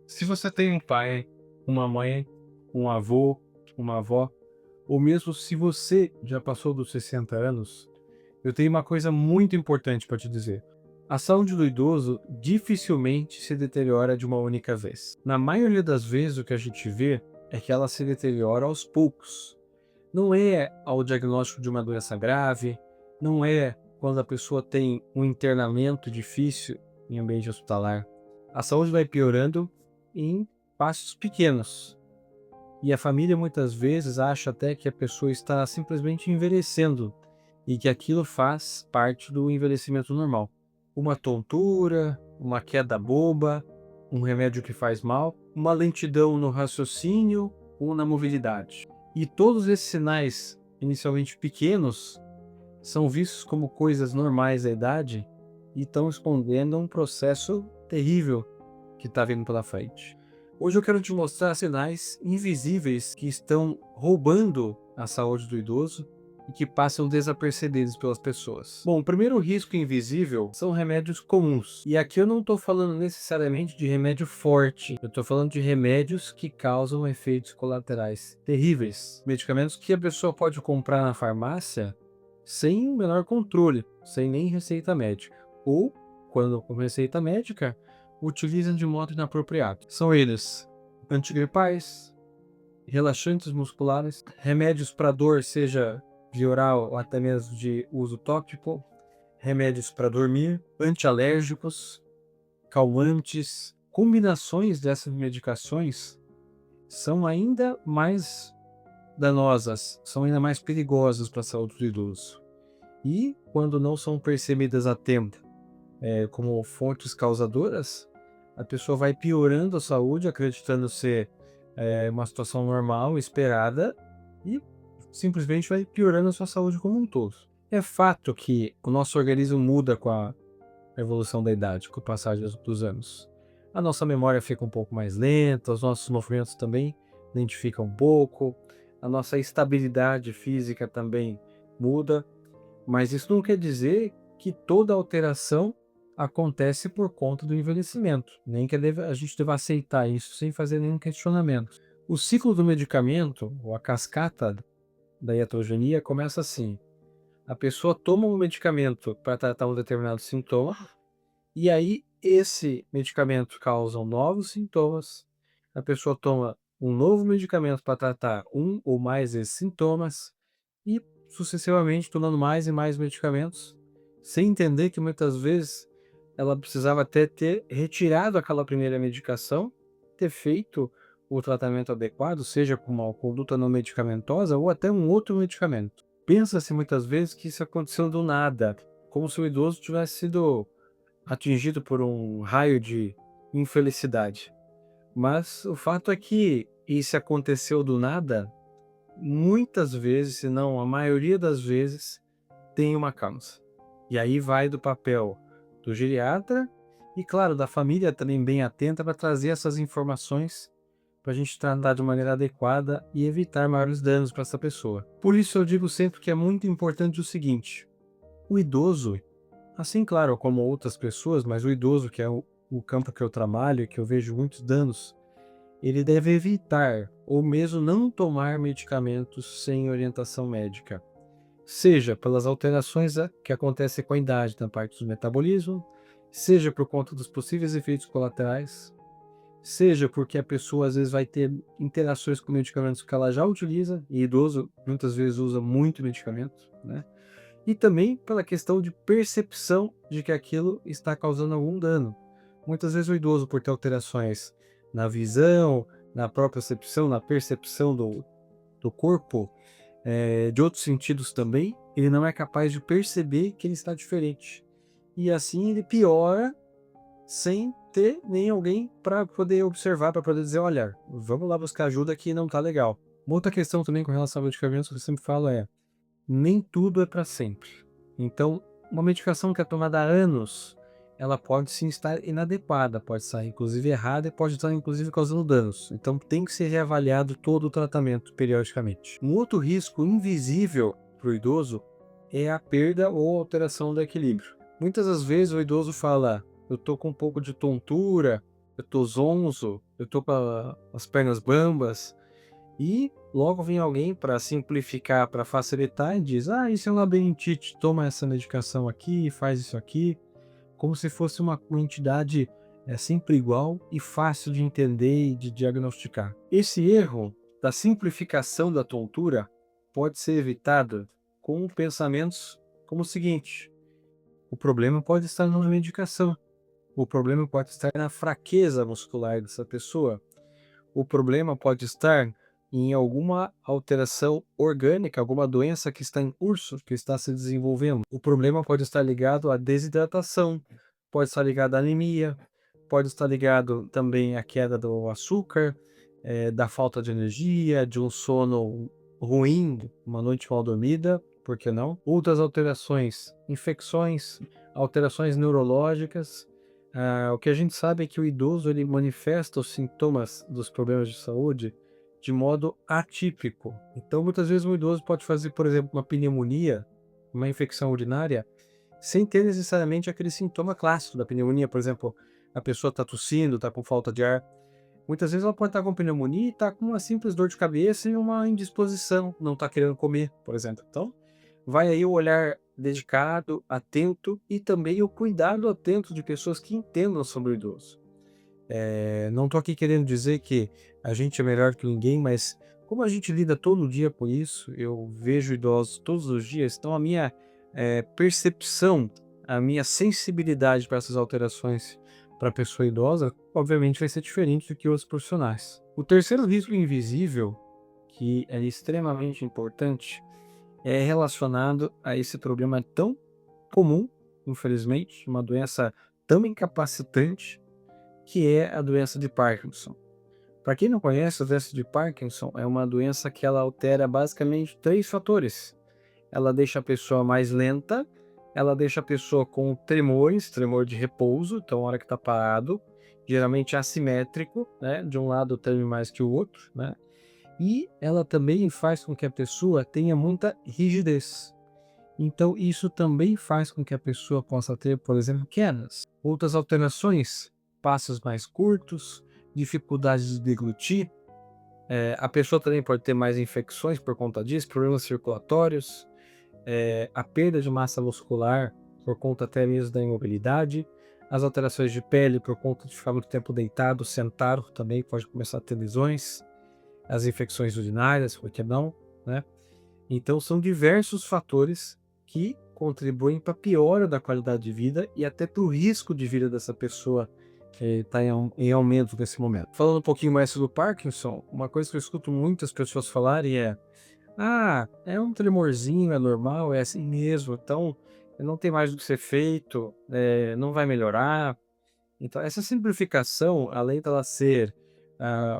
Se você tem um pai, uma mãe, um avô, uma avó, ou mesmo se você já passou dos 60 anos, eu tenho uma coisa muito importante para te dizer. A saúde do idoso dificilmente se deteriora de uma única vez. Na maioria das vezes, o que a gente vê é que ela se deteriora aos poucos. Não é ao diagnóstico de uma doença grave, não é quando a pessoa tem um internamento difícil em ambiente hospitalar. A saúde vai piorando em passos pequenos. E a família muitas vezes acha até que a pessoa está simplesmente envelhecendo e que aquilo faz parte do envelhecimento normal. Uma tontura, uma queda boba, um remédio que faz mal, uma lentidão no raciocínio ou na mobilidade. E todos esses sinais, inicialmente pequenos, são vistos como coisas normais da idade e estão escondendo um processo terrível que está vindo pela frente. Hoje eu quero te mostrar sinais invisíveis que estão roubando a saúde do idoso e que passam desapercebidos pelas pessoas. Bom, o primeiro risco invisível são remédios comuns. E aqui eu não estou falando necessariamente de remédio forte, eu estou falando de remédios que causam efeitos colaterais terríveis. Medicamentos que a pessoa pode comprar na farmácia sem o menor controle, sem nem receita médica. Ou, quando com receita médica, utilizam de modo inapropriado. São eles: antigripais, relaxantes musculares, remédios para dor, seja via oral ou até mesmo de uso tópico, remédios para dormir, antialérgicos, calmantes. Combinações dessas medicações são ainda mais danosas, são ainda mais perigosas para a saúde do idoso. E, quando não são percebidas a tempo, como fontes causadoras, a pessoa vai piorando a saúde, acreditando ser uma situação normal, esperada, e simplesmente vai piorando a sua saúde como um todo. É fato que o nosso organismo muda com a evolução da idade, com o passar dos anos. A nossa memória fica um pouco mais lenta, os nossos movimentos também lentificam um pouco, a nossa estabilidade física também muda, mas isso não quer dizer que toda alteração acontece por conta do envelhecimento, nem que a gente deva aceitar isso sem fazer nenhum questionamento. O ciclo do medicamento, ou a cascata da iatrogenia, começa assim: a pessoa toma um medicamento para tratar um determinado sintoma, e aí esse medicamento causa novos sintomas, a pessoa toma um novo medicamento para tratar um ou mais desses sintomas, e sucessivamente tomando mais e mais medicamentos, sem entender que muitas vezes ela precisava até ter retirado aquela primeira medicação, ter feito o tratamento adequado, seja com uma conduta não medicamentosa ou até um outro medicamento. Pensa-se muitas vezes que isso aconteceu do nada, como se o idoso tivesse sido atingido por um raio de infelicidade. Mas o fato é que isso aconteceu do nada, muitas vezes, se não a maioria das vezes, tem uma causa. E aí vai do papel do geriatra e, claro, da família também bem atenta para trazer essas informações para a gente tratar de maneira adequada e evitar maiores danos para essa pessoa. Por isso eu digo sempre que é muito importante o seguinte: o idoso, assim, claro, como outras pessoas, mas o idoso, que é o campo que eu trabalho e que eu vejo muitos danos, ele deve evitar ou mesmo não tomar medicamentos sem orientação médica, seja pelas alterações que acontecem com a idade na parte do metabolismo, seja por conta dos possíveis efeitos colaterais, seja porque a pessoa às vezes vai ter interações com medicamentos que ela já utiliza, e idoso muitas vezes usa muito medicamento, né? E também pela questão de percepção de que aquilo está causando algum dano. Muitas vezes o idoso, por ter alterações na visão, na própria percepção, na percepção do corpo, de outros sentidos também, ele não é capaz de perceber que ele está diferente. E assim ele piora sem ter nem alguém para poder observar, para poder dizer: olha, vamos lá buscar ajuda que não está legal. Uma outra questão também com relação a medicamentos que eu sempre falo é: nem tudo é para sempre. Então, uma medicação que é tomada há anos, ela pode sim estar inadequada, pode estar inclusive errada e pode estar inclusive causando danos. Então, tem que ser reavaliado todo o tratamento periodicamente. Um outro risco invisível para o idoso é a perda ou alteração do equilíbrio. Muitas das vezes o idoso fala: eu estou com um pouco de tontura, eu tô zonzo, eu tô com as pernas bambas, e logo vem alguém para simplificar, para facilitar e diz: "Ah, isso é um labirintite, toma essa medicação aqui, faz isso aqui", como se fosse uma entidade sempre igual e fácil de entender e de diagnosticar. Esse erro da simplificação da tontura pode ser evitado com pensamentos como o seguinte: o problema pode estar numa medicação, o problema pode estar na fraqueza muscular dessa pessoa, o problema pode estar em alguma alteração orgânica, alguma doença que está em curso, que está se desenvolvendo. O problema pode estar ligado à desidratação, pode estar ligado à anemia, pode estar ligado também à queda do açúcar, da falta de energia, de um sono ruim, uma noite mal dormida, por que não? Outras alterações, infecções, alterações neurológicas. O que a gente sabe é que o idoso ele manifesta os sintomas dos problemas de saúde de modo atípico. Então, muitas vezes um idoso pode fazer, por exemplo, uma pneumonia, uma infecção urinária, sem ter necessariamente aquele sintoma clássico da pneumonia. Por exemplo, a pessoa está tossindo, está com falta de ar. Muitas vezes ela pode estar com pneumonia e estar com uma simples dor de cabeça e uma indisposição, não está querendo comer, por exemplo. Então, vai aí o olhar dedicado, atento e também o cuidado atento de pessoas que entendam sobre o idoso. Não estou aqui querendo dizer que a gente é melhor que ninguém, mas como a gente lida todo dia com isso, eu vejo idosos todos os dias, então a minha percepção, a minha sensibilidade para essas alterações para a pessoa idosa, obviamente vai ser diferente do que outros profissionais. O terceiro risco invisível, que é extremamente importante, é relacionado a esse problema tão comum, infelizmente, uma doença tão incapacitante, que é a doença de Parkinson. Para quem não conhece, a doença de Parkinson é uma doença que ela altera basicamente três fatores. Ela deixa a pessoa mais lenta, ela deixa a pessoa com tremores, tremor de repouso, então a hora que está parado, geralmente assimétrico, né? De um lado treme mais que o outro, né? E ela também faz com que a pessoa tenha muita rigidez. Então, isso também faz com que a pessoa possa ter, por exemplo, quedas. Outras alterações, passos mais curtos, dificuldades de deglutir. A pessoa também pode ter mais infecções por conta disso, problemas circulatórios, a perda de massa muscular por conta até mesmo da imobilidade, as alterações de pele por conta de ficar muito tempo deitado, sentado, também pode começar a ter lesões, as infecções urinárias, por que não, né? Então, são diversos fatores que contribuem para a piora da qualidade de vida e até para o risco de vida dessa pessoa estar em aumento nesse momento. Falando um pouquinho mais sobre o Parkinson, uma coisa que eu escuto muitas pessoas falarem é: ah, é um tremorzinho, é normal, é assim mesmo, então não tem mais o que ser feito, não vai melhorar. Então, essa simplificação, além dela ser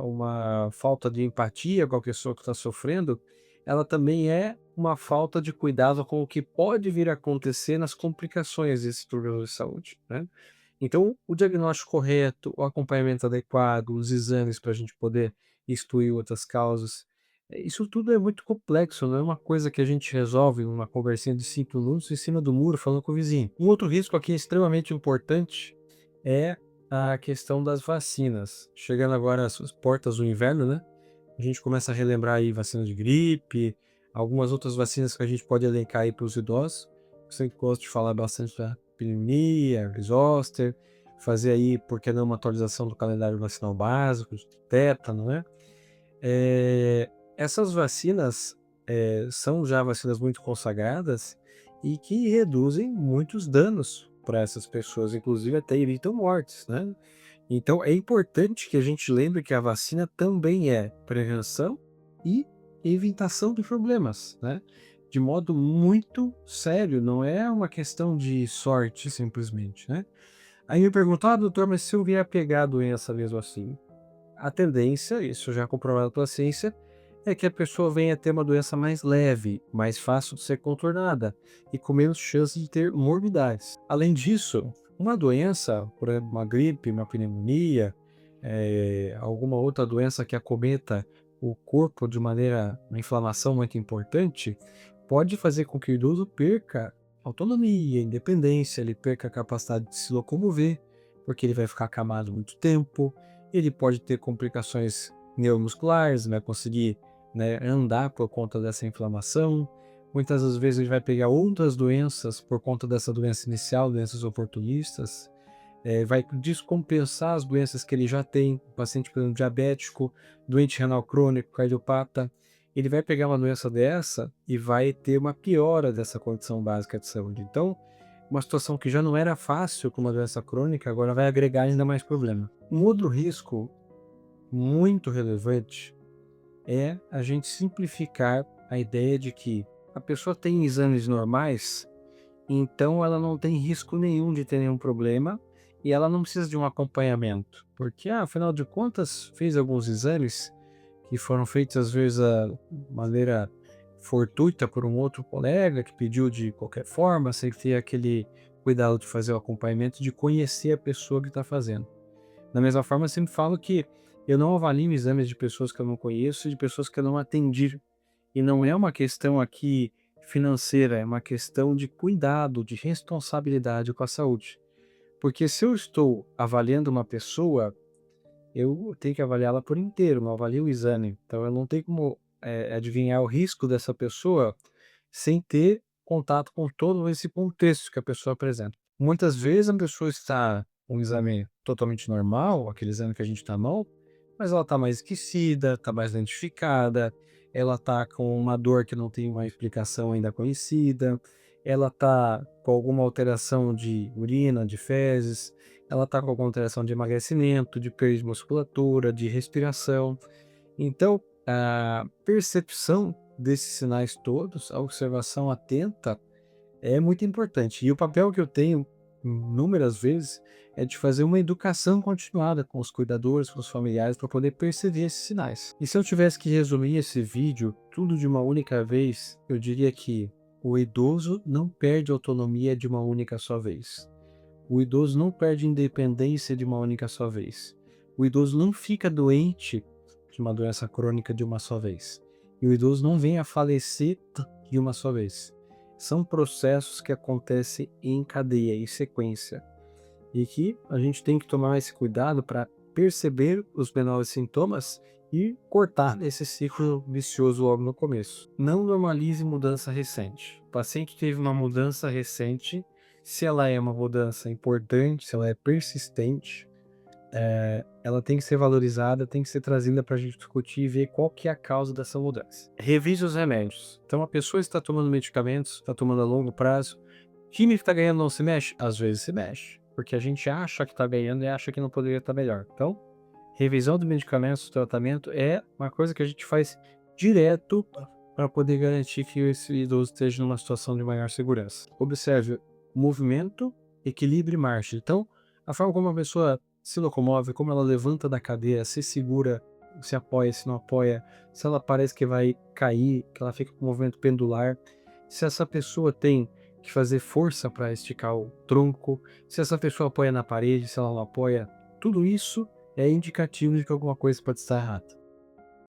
uma falta de empatia com a pessoa que está sofrendo, ela também é uma falta de cuidado com o que pode vir a acontecer nas complicações desses problemas de saúde, né? Então, o diagnóstico correto, o acompanhamento adequado, os exames para a gente poder excluir outras causas, isso tudo é muito complexo, não é uma coisa que a gente resolve numa conversinha de 5 minutos em cima do muro falando com o vizinho. Um outro risco aqui extremamente importante é a questão das vacinas. Chegando agora às portas do inverno, né? A gente começa a relembrar aí vacina de gripe, algumas outras vacinas que a gente pode elencar aí para os idosos. Eu sempre gosto de falar bastante da pneumonia, zoster, fazer aí, por que não, uma atualização do calendário vacinal básico, tétano, né? Essas vacinas são já vacinas muito consagradas e que reduzem muitos danos para essas pessoas, inclusive até evitam mortes, né? Então é importante que a gente lembre que a vacina também é prevenção e evitação de problemas, né? De modo muito sério, não é uma questão de sorte simplesmente, né? Aí me perguntam: ah, doutor, mas se eu vier pegar a doença mesmo assim? A tendência, isso já é comprovado pela ciência, é que a pessoa venha a ter uma doença mais leve, mais fácil de ser contornada e com menos chance de ter morbidades. Além disso, uma doença, por exemplo, uma gripe, uma pneumonia, alguma outra doença que acometa o corpo de maneira, uma inflamação muito importante, pode fazer com que o idoso perca autonomia, independência, ele perca a capacidade de se locomover, porque ele vai ficar acamado muito tempo, ele pode ter complicações neuromusculares, não vai conseguir, né, andar por conta dessa inflamação. Muitas das vezes ele vai pegar outras doenças por conta dessa doença inicial, doenças oportunistas, vai descompensar as doenças que ele já tem, o paciente, por exemplo, diabético, doente renal crônico, cardiopata, ele vai pegar uma doença dessa e vai ter uma piora dessa condição básica de saúde. Então, uma situação que já não era fácil com uma doença crônica, agora vai agregar ainda mais problema. Um outro risco muito relevante é a gente simplificar a ideia de que a pessoa tem exames normais, então ela não tem risco nenhum de ter nenhum problema e ela não precisa de um acompanhamento, porque afinal de contas fez alguns exames que foram feitos às vezes de maneira fortuita por um outro colega que pediu de qualquer forma, sem ter aquele cuidado de fazer o acompanhamento, de conhecer a pessoa que está fazendo. Da mesma forma, eu sempre falo que eu não avalio exames de pessoas que eu não conheço e de pessoas que eu não atendi. E não é uma questão aqui financeira, é uma questão de cuidado, de responsabilidade com a saúde. Porque se eu estou avaliando uma pessoa, eu tenho que avaliá-la por inteiro, não avalio o exame. Então eu não tenho como adivinhar o risco dessa pessoa sem ter contato com todo esse contexto que a pessoa apresenta. Muitas vezes a pessoa está com um exame totalmente normal, aquele exame que a gente está à mão, mas ela está mais esquecida, está mais lentificada, ela está com uma dor que não tem uma explicação ainda conhecida, ela está com alguma alteração de urina, de fezes, ela está com alguma alteração de emagrecimento, de perda de musculatura, de respiração. Então, a percepção desses sinais todos, a observação atenta, é muito importante. E o papel que eu tenho, inúmeras vezes, é de fazer uma educação continuada com os cuidadores, com os familiares, para poder perceber esses sinais. E se eu tivesse que resumir esse vídeo, tudo de uma única vez, eu diria que o idoso não perde autonomia de uma única só vez. O idoso não perde independência de uma única só vez. O idoso não fica doente de uma doença crônica de uma só vez. E o idoso não vem a falecer de uma só vez. São processos que acontecem em cadeia, em sequência. E que a gente tem que tomar esse cuidado para perceber os menores sintomas e cortar esse ciclo vicioso logo no começo. Não normalize mudança recente. O paciente teve uma mudança recente, se ela é uma mudança importante, se ela é persistente, ela tem que ser valorizada, tem que ser trazida para a gente discutir e ver qual que é a causa dessa mudança. Revise os remédios. Então, a pessoa está tomando medicamentos, está tomando a longo prazo. O time que está ganhando não se mexe? Às vezes se mexe, porque a gente acha que está ganhando e acha que não poderia estar melhor. Então, revisão de medicamentos, tratamento é uma coisa que a gente faz direto para poder garantir que esse idoso esteja numa situação de maior segurança. Observe movimento, equilíbrio e marcha. Então, a forma como a pessoa se locomove, como ela levanta da cadeira, se segura, se apoia, se não apoia, se ela parece que vai cair, que ela fica com movimento pendular, se essa pessoa tem que fazer força para esticar o tronco, se essa pessoa apoia na parede, se ela não apoia, tudo isso é indicativo de que alguma coisa pode estar errada.